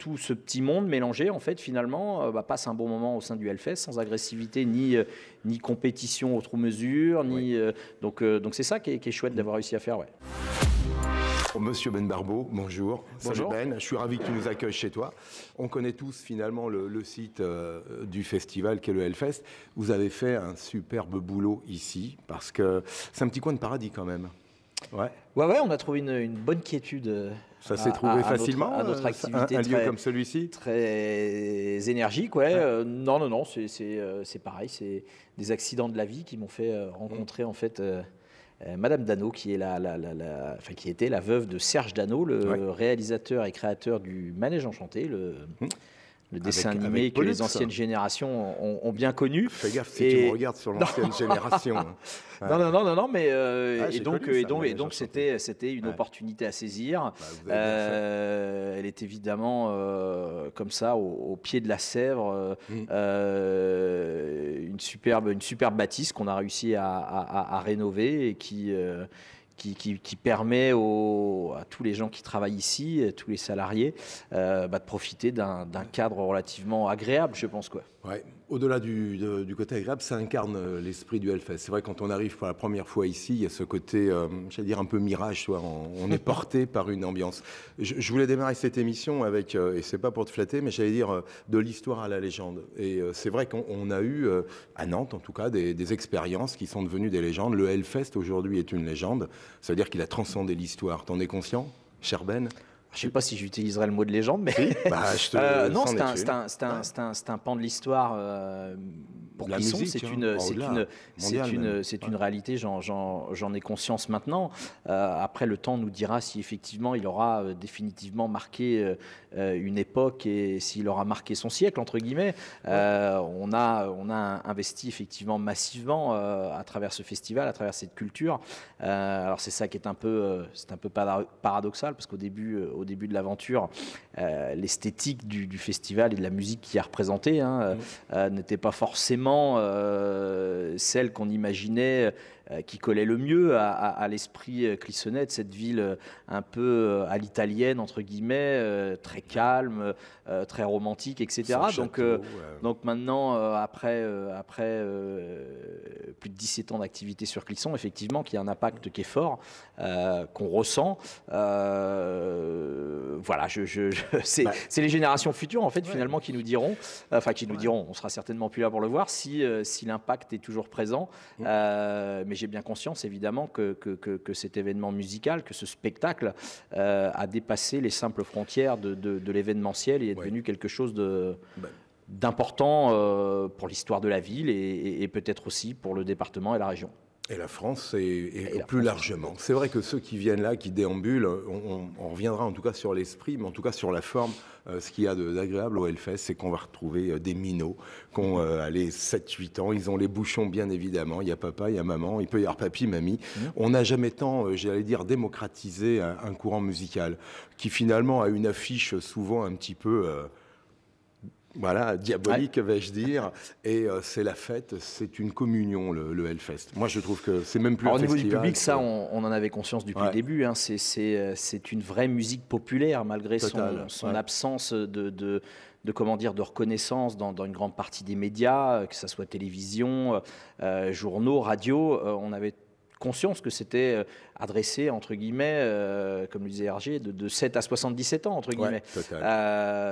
tout ce petit monde mélangé, en fait, finalement, passe un bon moment au sein du Hellfest, sans agressivité ni compétition outre mesure, donc c'est ça qui est chouette d'avoir réussi à faire. Ouais. Monsieur Ben Barbeau, bonjour. Bonjour. Salut Ben, je suis ravi que tu nous accueilles chez toi. On connaît tous finalement le site du festival qu'est le Hellfest. Vous avez fait un superbe boulot ici, parce que c'est un petit coin de paradis quand même. Ouais, on a trouvé une bonne quiétude. Ça s'est trouvé facilement, à notre activité un lieu comme celui-ci. Très énergique, ouais. Non, c'est pareil, c'est des accidents de la vie qui m'ont fait rencontrer en fait Madame Dano, qui est qui était la veuve de Serge Dano, le réalisateur et créateur du Manège Enchanté, le dessin animé que les anciennes générations ont bien connu. Fais gaffe si tu me regardes sur l'ancienne génération. Non, mais donc c'était une opportunité à saisir. Elle est évidemment comme ça au pied de la Sèvre, une superbe bâtisse qu'on a réussi à rénover et qui permet à tous les gens qui travaillent ici, à tous les salariés, de profiter d'un cadre relativement agréable, je pense, quoi. Ouais. Au-delà du côté agréable, ça incarne l'esprit du Hellfest. C'est vrai, quand on arrive pour la première fois ici, il y a ce côté, j'allais dire un peu mirage, soit on est porté par une ambiance. Je voulais démarrer cette émission avec, et c'est pas pour te flatter, mais j'allais dire de l'histoire à la légende. Et c'est vrai qu'on a eu, à Nantes en tout cas, des expériences qui sont devenues des légendes. Le Hellfest aujourd'hui est une légende. Ça veut dire qu'il a transcendé l'histoire. T'en es conscient, cher Ben ? Je ne sais pas si j'utiliserai le mot de légende, mais non, c'est un pan de l'histoire pour Clisson. C'est une réalité, j'en ai conscience maintenant. Après, le temps nous dira si effectivement il aura définitivement marqué une époque et s'il aura marqué son siècle, entre guillemets. On a investi effectivement massivement à travers ce festival, à travers cette culture. Alors c'est ça qui est un peu paradoxal, parce qu'au début de l'aventure, l'esthétique du festival et de la musique qui est représentée n'était pas forcément celle qu'on imaginait, qui collait le mieux à l'esprit clissonnais de cette ville un peu à l'italienne, entre guillemets, très calme, très romantique, etc. Donc maintenant, après plus de 17 ans d'activité sur Clisson, effectivement, qu'il y a un impact qui est fort, qu'on ressent. Voilà, c'est les générations futures, en fait, finalement, qui nous diront, on sera certainement plus là pour le voir, si l'impact est toujours présent. Mais j'ai bien conscience, évidemment, que cet événement musical, que ce spectacle a dépassé les simples frontières de l'événementiel et est devenu quelque chose d'important pour l'histoire de la ville et peut-être aussi pour le département et la région. Et la France, et plus largement. C'est vrai que ceux qui viennent là, qui déambulent, on reviendra en tout cas sur l'esprit, mais en tout cas sur la forme. Ce qu'il y a d'agréable au Hellfest, c'est qu'on va retrouver des minots qui ont 7-8 ans. Ils ont les bouchons, bien évidemment. Il y a papa, il y a maman, il peut y avoir papy, mamie. On n'a jamais tant, j'allais dire, démocratisé un courant musical qui finalement a une affiche souvent un petit peu... diabolique, vais-je dire. Et c'est la fête, c'est une communion, le Hellfest. Moi, je trouve que c'est même plus un festival. Au niveau du public, ça, on en avait conscience depuis le début. C'est une vraie musique populaire, malgré son absence de reconnaissance dans une grande partie des médias, que ce soit télévision, journaux, radio. On avait conscience que c'était adressé, entre guillemets, comme le disait Hergé, de 7 à 77 ans, entre guillemets.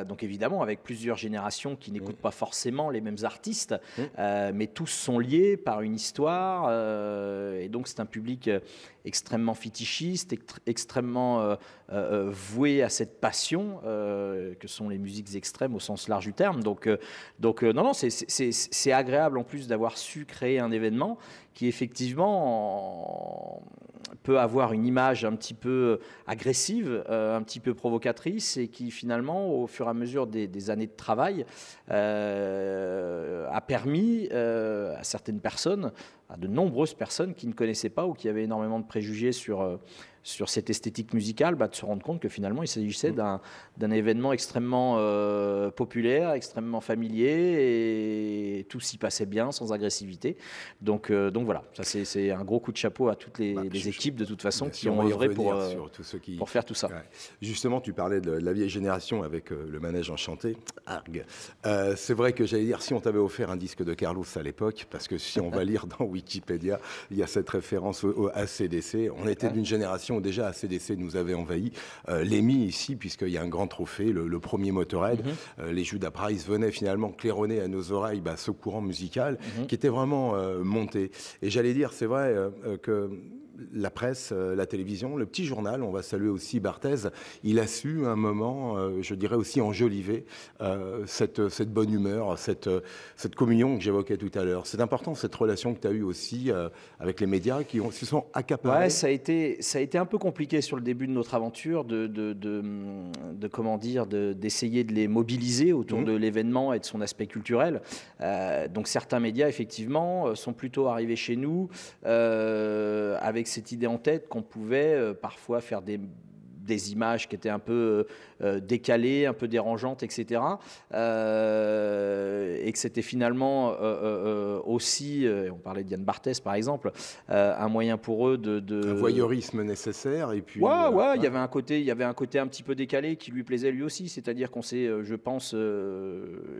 Donc évidemment, avec plusieurs générations qui n'écoutent pas forcément les mêmes artistes, mais tous sont liés par une histoire, et donc c'est un public extrêmement fétichiste, extrêmement voué à cette passion que sont les musiques extrêmes au sens large du terme. Donc non, c'est agréable en plus d'avoir su créer un événement qui effectivement peut avoir une image un petit peu agressive, un petit peu provocatrice, et qui finalement, au fur et à mesure des années de travail, a permis à certaines personnes, à de nombreuses personnes qui ne connaissaient pas ou qui avaient énormément de préjugés sur sur cette esthétique musicale, de se rendre compte que finalement il s'agissait d'un événement extrêmement populaire, extrêmement familier, et tout s'y passait bien, sans agressivité. Donc voilà, ça c'est un gros coup de chapeau à toutes les équipes de toute façon qui ont œuvré pour faire tout ça. Ouais. Justement, tu parlais de la vieille génération avec le manège enchanté. Arg. C'est vrai que j'allais dire, si on t'avait offert un disque de Carlos à l'époque, parce que si on va lire dans Wikipédia, il y a cette référence au AC/DC. On était d'une génération où déjà AC/DC nous avait envahi. L'EMI ici, puisqu'il y a un grand trophée, le premier Motorhead, les Judas Priest venaient finalement claironner à nos oreilles ce courant musical qui était vraiment monté. Et j'allais dire, c'est vrai que la presse, la télévision, le petit journal, on va saluer aussi Barthez, il a su à un moment, je dirais aussi enjoliver cette bonne humeur, cette communion que j'évoquais tout à l'heure. C'est important cette relation que tu as eue aussi avec les médias qui se sont accaparés. Ouais, ça a été un peu compliqué sur le début de notre aventure comment dire, d'essayer de les mobiliser autour de l'événement et de son aspect culturel. Donc certains médias, effectivement, sont plutôt arrivés chez nous avec cette idée en tête qu'on pouvait parfois faire des images qui étaient un peu décalées, un peu dérangeantes, etc. Et que c'était finalement aussi, on parlait de Yann Barthès par exemple, un moyen pour eux un voyeurisme nécessaire. Et puis, il y avait un côté un petit peu décalé qui lui plaisait lui aussi, c'est-à-dire qu'on s'est, je pense,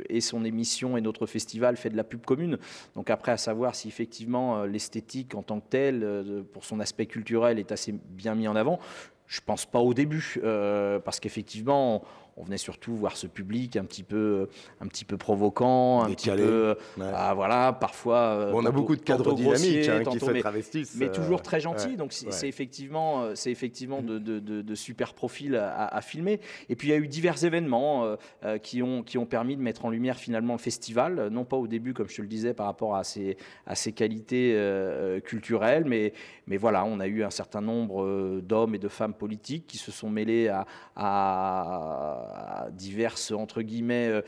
et son émission et notre festival fait de la pub commune. Donc après, à savoir si effectivement l'esthétique en tant que telle, pour son aspect culturel, est assez bien mis en avant. Je pense pas au début, parce qu'effectivement, on venait surtout voir ce public un petit peu provoquant, un petit peu, voilà, parfois. On a beaucoup de cadres dynamiques qui se travestissent, mais toujours très gentils. Donc c'est effectivement de super profils à filmer. Et puis il y a eu divers événements qui ont permis de mettre en lumière finalement le festival, non pas au début comme je te le disais par rapport à ses qualités culturelles, mais voilà, on a eu un certain nombre d'hommes et de femmes politiques qui se sont mêlés à diverses, entre guillemets,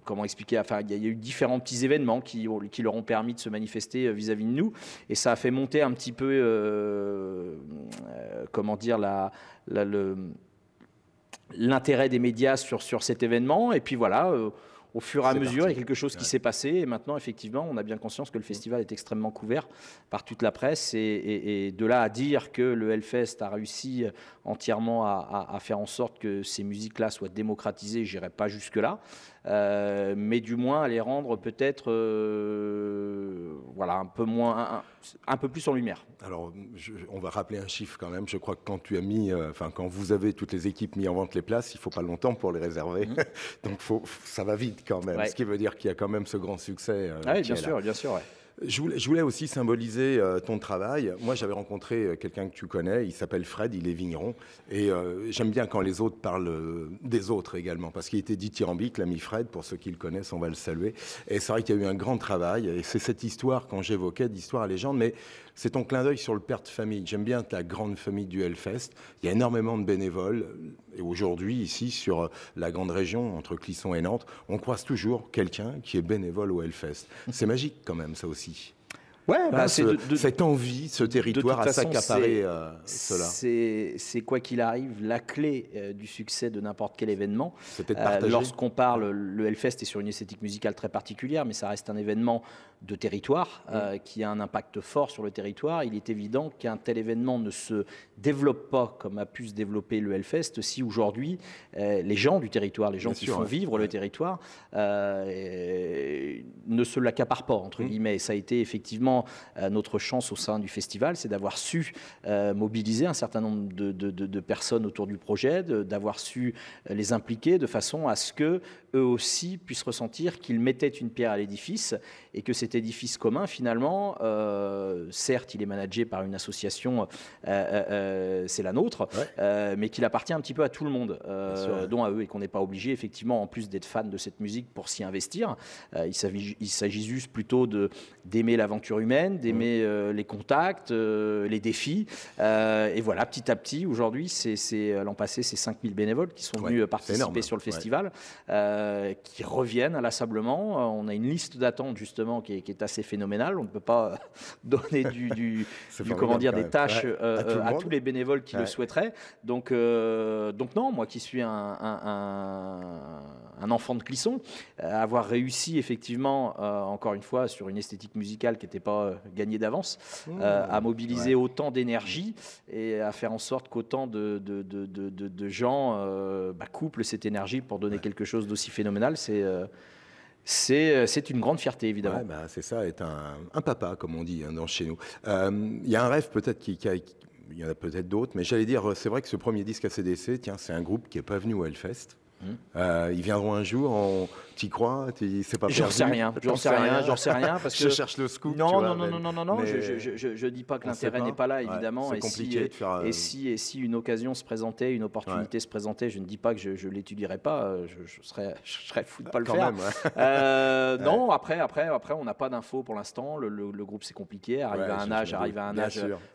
comment expliquer, enfin, il y a eu différents petits événements qui leur ont permis de se manifester vis-à-vis de nous, et ça a fait monter un petit peu, comment dire, l'intérêt des médias sur cet événement, et puis voilà, au fur et à mesure, il y a quelque chose qui s'est passé, et maintenant, effectivement, on a bien conscience que le festival est extrêmement couvert par toute la presse, et de là à dire que le Hellfest a réussi entièrement à faire en sorte que ces musiques-là soient démocratisées, j'irai pas jusque-là, mais du moins à les rendre peut-être voilà, un peu plus en lumière. Alors, on va rappeler un chiffre quand même. Je crois que quand tu as quand vous avez toutes les équipes mis en vente les places, il faut pas longtemps pour les réserver. Donc ça va vite quand même. Ouais. Ce qui veut dire qu'il y a quand même ce grand succès. Oui, bien sûr, bien sûr. Ouais. Je voulais aussi symboliser ton travail. Moi, j'avais rencontré quelqu'un que tu connais, il s'appelle Fred, il est vigneron. Et j'aime bien quand les autres parlent des autres également, parce qu'il était dithyrambique, l'ami Fred, pour ceux qui le connaissent, on va le saluer. Et c'est vrai qu'il y a eu un grand travail, et c'est cette histoire, quand j'évoquais, d'histoire à légende, mais c'est ton clin d'œil sur le père de famille. J'aime bien ta grande famille du Hellfest. Il y a énormément de bénévoles. Et aujourd'hui, ici, sur la grande région, entre Clisson et Nantes, on croise toujours quelqu'un qui est bénévole au Hellfest. C'est magique quand même, ça aussi. Ouais, cette envie, ce territoire à s'accaparer cela. C'est quoi qu'il arrive, la clé du succès de n'importe quel événement. C'est partagé. Lorsqu'on parle, le Hellfest est sur une esthétique musicale très particulière, mais ça reste un événement de territoire qui a un impact fort sur le territoire. Il est évident qu'un tel événement ne se développe pas comme a pu se développer le Hellfest si aujourd'hui les gens du territoire, les gens qui font vivre le territoire, ne se l'accaparent pas, entre guillemets. Et ça a été effectivement notre chance au sein du festival, c'est d'avoir su mobiliser un certain nombre de personnes autour du projet, d'avoir su les impliquer de façon à ce que eux aussi puissent ressentir qu'ils mettaient une pierre à l'édifice et que cet édifice commun, finalement, certes, il est managé par une association, c'est la nôtre, mais qu'il appartient un petit peu à tout le monde, dont à eux, et qu'on n'est pas obligé, effectivement, en plus d'être fan de cette musique pour s'y investir. Il s'agit juste plutôt d'aimer l'aventure humaine, d'aimer les contacts, les défis. Et voilà, petit à petit, aujourd'hui, l'an passé, c'est 5000 bénévoles qui sont venus participer sur le festival, qui reviennent inlassablement. On a une liste d'attente, justement, qui est assez phénoménale. On ne peut pas donner des tâches à tous les bénévoles qui le souhaiteraient. Donc non, moi qui suis un enfant de Clisson, avoir réussi effectivement, encore une fois, sur une esthétique musicale qui n'était pas gagnée d'avance, à mobiliser autant d'énergie et à faire en sorte qu'autant de gens couplent cette énergie pour donner quelque chose d'aussi phénoménal, c'est une grande fierté, évidemment. C'est ça, être un papa, comme on dit chez nous. Il y a un rêve peut-être il y en a peut-être d'autres, mais j'allais dire, c'est vrai que ce premier disque ACDC, c'est un groupe qui n'est pas venu au Hellfest. Ils viendront un jour, t'y crois? C'est pas perdu? J'en sais rien parce que je cherche le scoop. Non, je dis pas que l'intérêt n'est pas là, évidemment. C'est compliqué de faire. Et si une occasion se présentait, une opportunité se présentait, je ne dis pas que je l'étudierais pas. Je serais fou de pas le faire. Non, après, on n'a pas d'infos pour l'instant. Le groupe, c'est compliqué. Arrive à un âge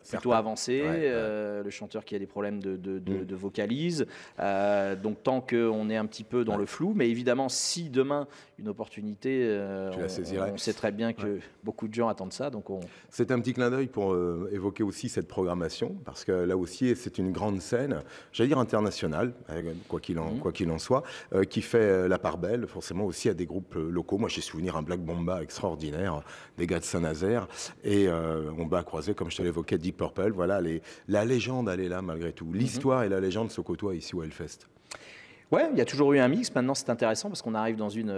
plutôt avancé. Le chanteur qui a des problèmes de vocalise. Donc tant qu'on est un petit peu dans le flou, mais évidemment, si demain une opportunité, on sait très bien que beaucoup de gens attendent ça. Donc c'est un petit clin d'œil pour évoquer aussi cette programmation, parce que là aussi, c'est une grande scène, j'allais dire internationale, quoi qu'il en soit, qui fait la part belle, forcément aussi à des groupes locaux. Moi, j'ai souvenir un Black Bomba extraordinaire, des gars de Saint-Nazaire, et on va croiser, comme je te l'évoquais, Deep Purple. Voilà, la légende, elle est là malgré tout. L'histoire et la légende se côtoient ici au Hellfest. Ouais, il y a toujours eu un mix. Maintenant, c'est intéressant parce qu'on arrive dans une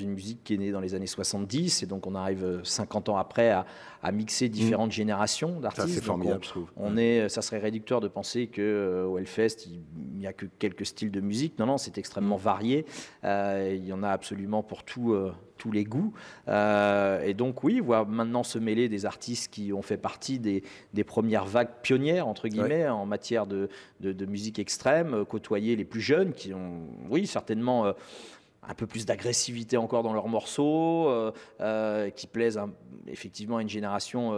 musique qui est née dans les années 70 et donc on arrive 50 ans après à mixer différentes générations d'artistes. Ça, c'est formidable, je trouve. Ça serait réducteur de penser qu'au Hellfest, il n'y a que quelques styles de musique. Non, c'est extrêmement varié. Il y en a absolument pour tous les goûts. Et donc, oui, voir maintenant se mêler des artistes qui ont fait partie des premières vagues pionnières, entre guillemets, en matière de musique extrême, côtoyer les plus jeunes qui ont, oui, certainement un peu plus d'agressivité encore dans leurs morceaux, qui plaisent effectivement à une génération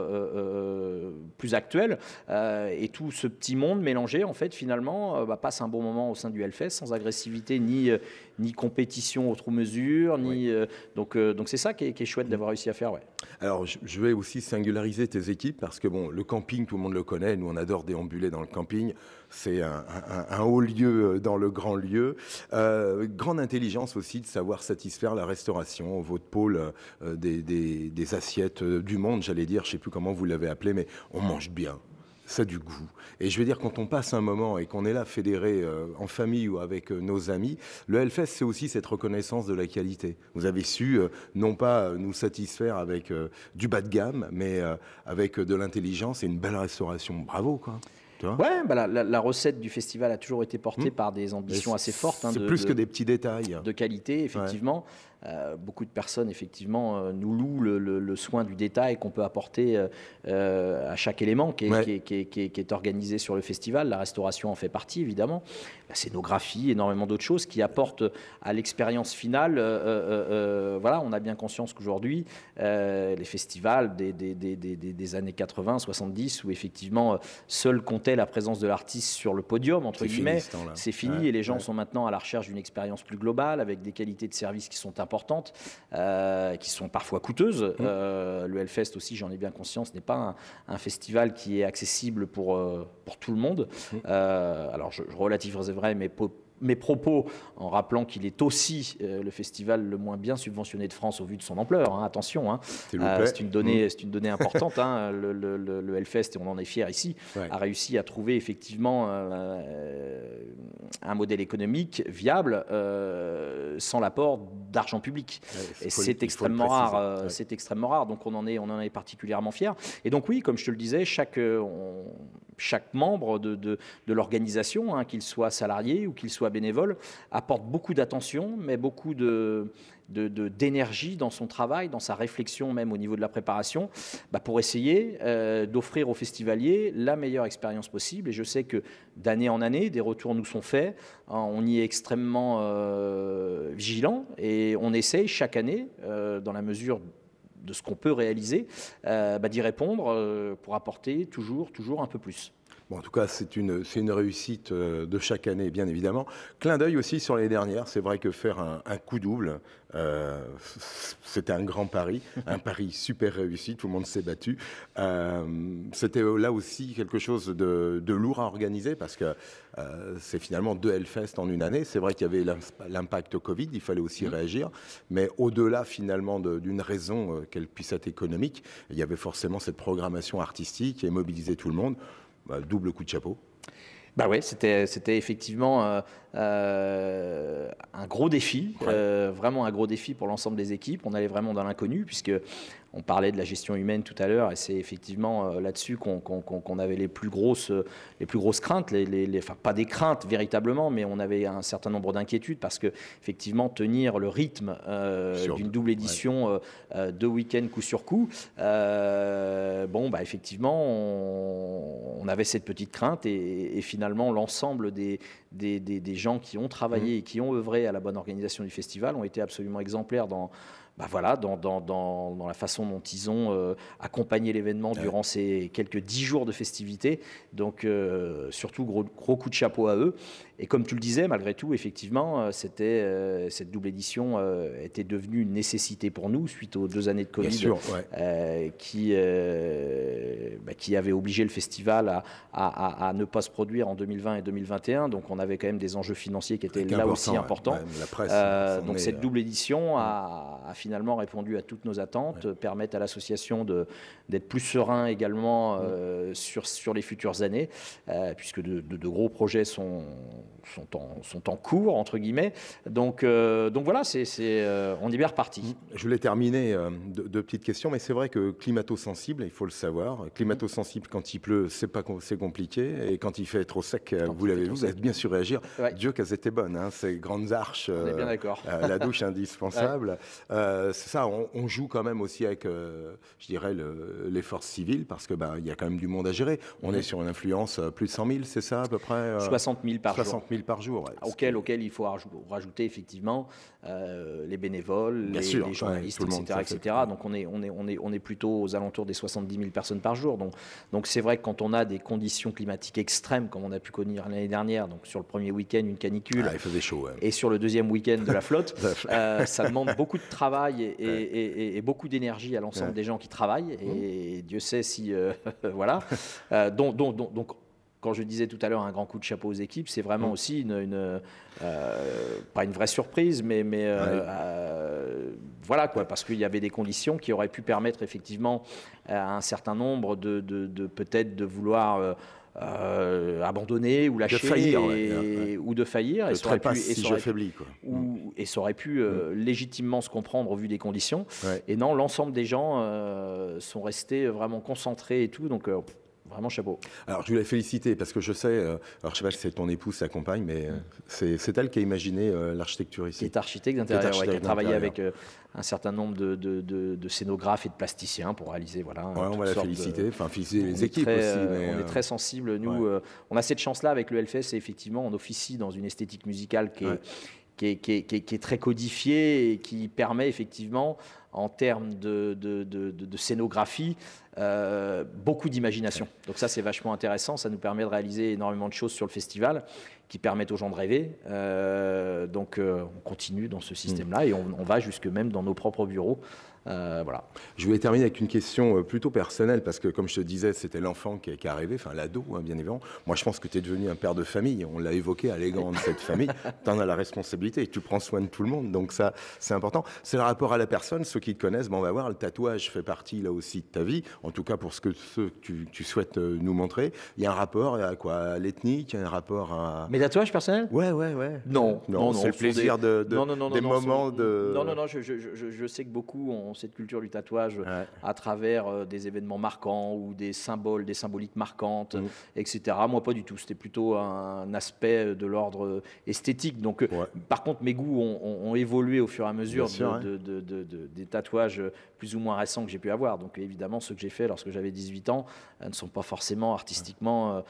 plus actuelle. Et tout ce petit monde mélangé, en fait, finalement, passe un bon moment au sein du Hellfest, sans agressivité ni compétition outre mesure, donc c'est ça qui est chouette d'avoir réussi à faire. Ouais. Alors, je vais aussi singulariser tes équipes, parce que bon, le camping, tout le monde le connaît, nous on adore déambuler dans le camping, c'est un haut lieu dans le grand lieu. Grande intelligence aussi de savoir satisfaire la restauration, votre pôle des assiettes du monde, j'allais dire, je ne sais plus comment vous l'avez appelé, mais on mange bien. Ça a du goût. Et je veux dire, quand on passe un moment et qu'on est là fédéré en famille ou avec nos amis, le Hellfest, c'est aussi cette reconnaissance de la qualité. Vous avez su non pas nous satisfaire avec du bas de gamme, mais avec de l'intelligence et une belle restauration. Bravo, quoi. Ouais, la recette du festival a toujours été portée par des ambitions assez fortes. C'est plus que des petits détails. De qualité, effectivement. Beaucoup de personnes, effectivement, nous louent le soin du détail qu'on peut apporter à chaque élément qui est organisé sur le festival. La restauration en fait partie, évidemment. La scénographie, énormément d'autres choses qui apportent à l'expérience finale. Voilà, on a bien conscience qu'aujourd'hui, les festivals des années 80, 70, où effectivement, seul comptait la présence de l'artiste sur le podium, entre guillemets, c'est fini et les gens sont maintenant à la recherche d'une expérience plus globale, avec des qualités de service qui sont importantes, qui sont parfois coûteuses. Le Hellfest aussi, j'en ai bien conscience, n'est pas un festival qui est accessible pour tout le monde. Alors je relativiserai mes propos en rappelant qu'il est aussi le festival le moins bien subventionné de France au vu de son ampleur. Hein, attention, hein. C'est une donnée importante. Hein. Le Hellfest, et on en est fiers ici, a réussi à trouver effectivement un modèle économique viable sans l'apport d'argent public. Et c'est extrêmement rare. C'est extrêmement rare. Donc on en est particulièrement fiers. Et donc oui, comme je te le disais, chaque membre de l'organisation, hein, qu'il soit salarié ou qu'il soit bénévole, apporte beaucoup d'attention, mais beaucoup d'énergie dans son travail, dans sa réflexion même au niveau de la préparation, pour essayer d'offrir aux festivaliers la meilleure expérience possible. Et je sais que d'année en année, des retours nous sont faits. On y est extrêmement vigilant et on essaye chaque année, dans la mesure de ce qu'on peut réaliser, d'y répondre pour apporter toujours un peu plus. Bon, en tout cas, c'est une réussite de chaque année, bien évidemment. Clin d'œil aussi sur les dernières. C'est vrai que faire un coup double, c'était un grand pari, un pari super réussi. Tout le monde s'est battu. C'était là aussi quelque chose de lourd à organiser parce que c'est finalement 2 Hellfest en une année. C'est vrai qu'il y avait l'impact Covid, il fallait aussi réagir. Mais au-delà finalement d'une raison qu'elle puisse être économique, il y avait forcément cette programmation artistique et mobiliser tout le monde. Double coup de chapeau. Bah ouais, c'était effectivement un gros défi, vraiment un gros défi pour l'ensemble des équipes. On allait vraiment dans l'inconnu puisque on parlait de la gestion humaine tout à l'heure et c'est effectivement là-dessus qu'on avait les plus grosses craintes, enfin pas des craintes véritablement, mais on avait un certain nombre d'inquiétudes parce que effectivement tenir le rythme d'une double édition 2 week-ends coup sur coup, effectivement on avait cette petite crainte et finalement l'ensemble des gens qui ont travaillé et qui ont œuvré à la bonne organisation du festival ont été absolument exemplaires dans la façon dont ils ont accompagné l'événement durant ces quelques 10 jours de festivités. Donc, surtout, gros coup de chapeau à eux. Et comme tu le disais, malgré tout, effectivement, cette double édition était devenue une nécessité pour nous suite aux 2 années de Covid qui avaient obligé le festival à ne pas se produire en 2020 et 2021. Donc, on avait quand même des enjeux financiers qui étaient là aussi importants. La presse, donc, cette double édition a finalement répondu à toutes nos attentes, permettent à l'association d'être plus serein également sur les futures années, puisque de gros projets sont en cours, entre guillemets. Donc voilà, on est bien reparti. Je voulais terminer deux petites questions, mais c'est vrai que climato-sensible, il faut le savoir. Climato-sensible, quand il pleut, c'est compliqué. Et quand il fait trop sec, vous avez bien su réagir. Ouais. Dieu qu'elles étaient bonnes, hein, ces grandes arches. On est bien d'accord. La douche indispensable. Ouais. C'est ça, on joue quand même aussi avec, je dirais, les forces civiles, parce que il y a quand même du monde à gérer. On est sur une influence plus de 100 000, c'est ça à peu près 60 000 par jour. 60 000 par jour. Ouais, auquel il faut rajouter effectivement les bénévoles, les journalistes, etc. Donc on est plutôt aux alentours des 70 000 personnes par jour. Donc c'est vrai que quand on a des conditions climatiques extrêmes, comme on a pu connaître l'année dernière, donc sur le premier week-end, une canicule, il faisait chaud, ouais. Et sur le deuxième week-end de la flotte, ça demande beaucoup de travail et beaucoup d'énergie à l'ensemble des gens qui travaillent. Et Dieu sait si... voilà. Donc quand je disais tout à l'heure un grand coup de chapeau aux équipes, c'est vraiment aussi pas une vraie surprise, mais voilà quoi, parce qu'il y avait des conditions qui auraient pu permettre effectivement à un certain nombre de peut-être de vouloir abandonner ou lâcher ou de faillir. Et ça aurait pu légitimement se comprendre au vu des conditions. Et non, l'ensemble des gens sont restés vraiment concentrés et tout, donc vraiment chapeau. Alors je voulais féliciter parce que je sais, alors je sais pas si c'est ton épouse, sa compagne, mais c'est elle qui a imaginé l'architecture ici. Qui est architecte d'intérieur, qui a travaillé avec un certain nombre de scénographes et de plasticiens pour réaliser on va la féliciter, féliciter les équipes aussi. On est très sensibles, nous, on a cette chance-là avec le Hellfest, et effectivement on officie dans une esthétique musicale qui est très codifiée et qui permet effectivement en termes de scénographie, beaucoup d'imagination. Donc ça, c'est vachement intéressant. Ça nous permet de réaliser énormément de choses sur le festival qui permettent aux gens de rêver. Donc on continue dans ce système-là et on va jusque même dans nos propres bureaux. Voilà. Je voulais terminer avec une question plutôt personnelle, parce que comme je te disais, c'était l'enfant qui est arrivé, l'ado, bien évidemment. Moi, je pense que tu es devenu un père de famille. On l'a évoqué, allégant de cette famille. Tu en as la responsabilité et tu prends soin de tout le monde. Donc ça, c'est important. C'est le rapport à la personne. Ceux qui te connaissent, on va voir, le tatouage fait partie là aussi de ta vie. En tout cas, pour ceux que tu souhaites nous montrer. Il y a un rapport à quoi? À l'ethnique, il y a un rapport à... Mes tatouages personnels? Ouais. Non, c'est le plaisir des moments de... Non, je sais que beaucoup ont cette culture du tatouage à travers des événements marquants ou des symboles, des symboliques marquantes, etc. Moi, pas du tout. C'était plutôt un aspect de l'ordre esthétique. Donc, par contre, mes goûts ont évolué au fur et à mesure des tatouages plus ou moins récents que j'ai pu avoir. Donc, évidemment, ceux que j'ai faits lorsque j'avais 18 ans ne sont pas forcément artistiquement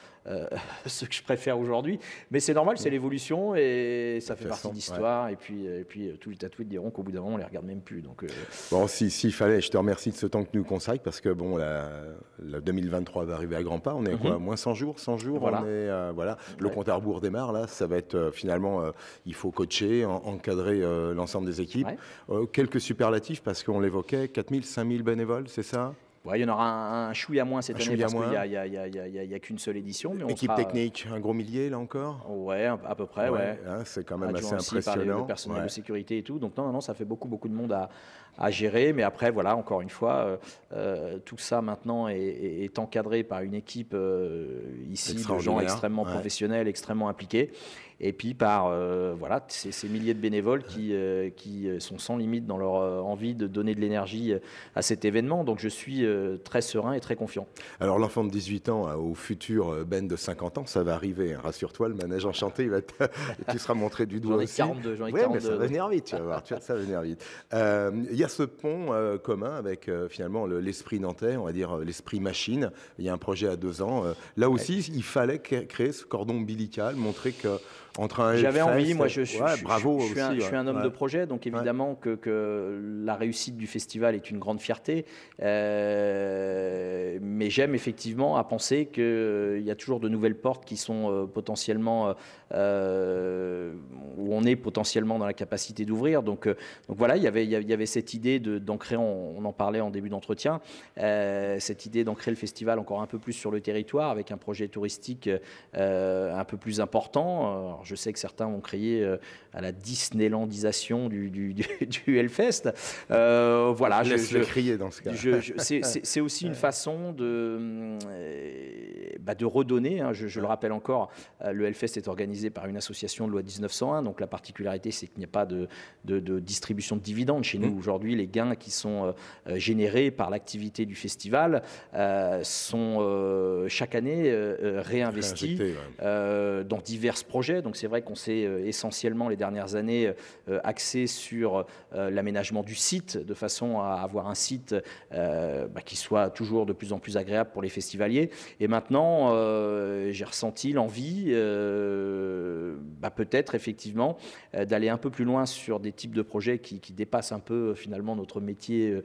ceux que je préfère aujourd'hui. Mais Mais c'est normal, c'est l'évolution et ça fait partie de l'histoire. Ouais. Et puis tous les tatoués diront qu'au bout d'un moment, on les regarde même plus. Donc, Bon, s'il fallait, je te remercie de ce temps que tu nous consacres parce que bon, la 2023 va arriver à grands pas. On est à quoi, moins 100 jours, 100 jours. Voilà. On est, voilà. Le compte à rebours démarre là. Ça va être finalement, il faut coacher, encadrer l'ensemble des équipes. Ouais. Quelques superlatifs parce qu'on l'évoquait, 4000, 5000 bénévoles, c'est ça? Ouais, il y en aura un chouïa moins cette année parce qu'il n'y a qu'une seule édition. Mais équipe technique, un gros millier là encore? Ouais, à peu près, ouais. Hein, c'est quand même assez impressionnant. Le personnel de sécurité et tout. Donc non, ça fait beaucoup de monde à gérer. Mais après, voilà, encore une fois, tout ça maintenant est encadré par une équipe ici de gens extrêmement professionnels, extrêmement impliqués. Et puis par voilà, ces milliers de bénévoles qui sont sans limite dans leur envie de donner de l'énergie à cet événement. Donc je suis très serein et très confiant. Alors l'enfant de 18 ans au futur Ben de 50 ans, ça va arriver. Hein. Rassure-toi, le manège enchanté, tu seras montré du doigt aussi. J'en ai 42. Mais ça va venir vite, tu vas voir. Ça va venir vite. Il y a ce pont commun avec finalement l'esprit nantais, on va dire l'esprit machine. Il y a un projet à 2 ans. Là aussi, il fallait créer ce cordon ombilical, montrer que j'avais envie, moi je suis un homme de projet, donc évidemment que la réussite du festival est une grande fierté, mais j'aime effectivement à penser qu'il y a toujours de nouvelles portes qui sont potentiellement, où on est potentiellement dans la capacité d'ouvrir, donc voilà, il y avait cette idée d'ancrer, on en parlait en début d'entretien, cette idée d'ancrer le festival encore un peu plus sur le territoire avec un projet touristique un peu plus important. Alors, je sais que certains vont crier à la Disneylandisation du Hellfest. Voilà, je crier dans ce cas. C'est aussi une façon de redonner. Hein, je le rappelle encore, le Hellfest est organisé par une association de loi 1901. Donc la particularité, c'est qu'il n'y a pas de distribution de dividendes chez nous. Aujourd'hui, les gains qui sont générés par l'activité du festival sont chaque année réinvestis dans divers projets. Donc c'est vrai qu'on s'est essentiellement les dernières années axé sur l'aménagement du site, de façon à avoir un site qui soit toujours de plus en plus agréable pour les festivaliers. Et maintenant, j'ai ressenti l'envie, peut-être effectivement, d'aller un peu plus loin sur des types de projets qui dépassent un peu finalement notre métier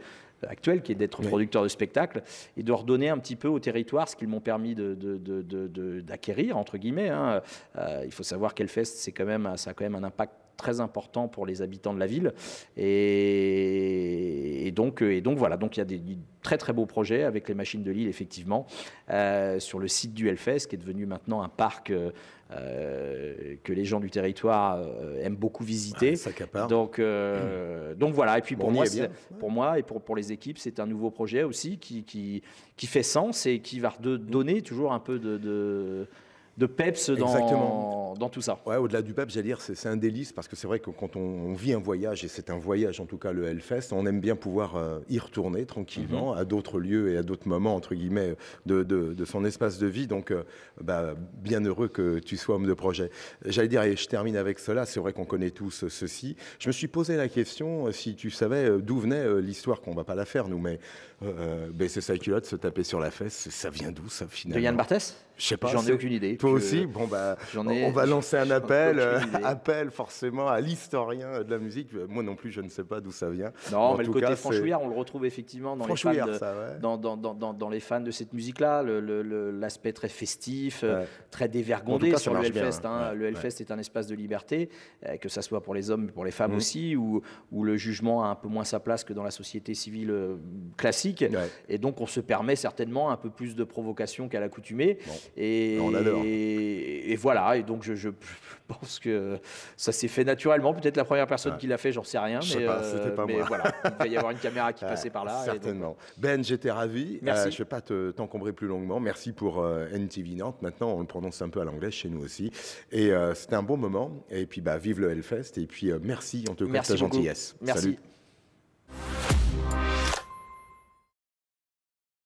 actuel, qui est d'être producteur de spectacles, et de redonner un petit peu au territoire ce qu'ils m'ont permis d'acquérir, entre guillemets. Hein. Il faut savoir qu'Hellfest, ça a quand même un impact très important pour les habitants de la ville. Et donc voilà, donc il y a des très très beaux projets avec les Machines de Lille, effectivement, sur le site du Hellfest, qui est devenu maintenant un parc que les gens du territoire aiment beaucoup visiter. Donc voilà, et puis pour moi et pour les équipes, c'est un nouveau projet aussi qui fait sens et qui va donner toujours un peu de peps dans tout ça. Ouais, au-delà du peps, j'allais dire, c'est un délice parce que c'est vrai que quand on vit un voyage, et c'est un voyage en tout cas le Hellfest, on aime bien pouvoir y retourner tranquillement à d'autres lieux et à d'autres moments, entre guillemets, de son espace de vie. Donc, bien heureux que tu sois homme de projet. J'allais dire, et je termine avec cela, c'est vrai qu'on connaît tous ceci. Je me suis posé la question, si tu savais d'où venait l'histoire, qu'on ne va pas la faire nous, mais baisser sa culotte, se taper sur la fesse, ça vient d'où ça finalement? De Yann Barthès? Je sais pas. J'en ai aucune idée. Toi aussi? Bon, on va lancer un appel forcément à l'historien de la musique. Moi non plus, je ne sais pas d'où ça vient. Non, mais le côté franchouillard, on le retrouve effectivement dans les fans de cette musique-là. L'aspect très festif, très dévergondé sur le Hellfest. Le Hellfest est un espace de liberté, que ça soit pour les hommes, pour les femmes aussi, où le jugement a un peu moins sa place que dans la société civile classique. Et donc, on se permet certainement un peu plus de provocation qu'à l'accoutumée. Et on adore. Et voilà, et donc je pense que ça s'est fait naturellement. Peut-être la première personne qui l'a fait, j'en sais rien. C'était pas moi. Voilà, il va y avoir une caméra qui passait par là. Certainement. Donc... Ben, j'étais ravi. Merci. Je ne vais pas t'encombrer plus longuement. Merci pour NTV Nantes. Maintenant, on le prononce un peu à l'anglais chez nous aussi. Et c'était un bon moment. Et puis, vive le Hellfest. Et puis, merci en tout cas de ta gentillesse. Merci. Salut.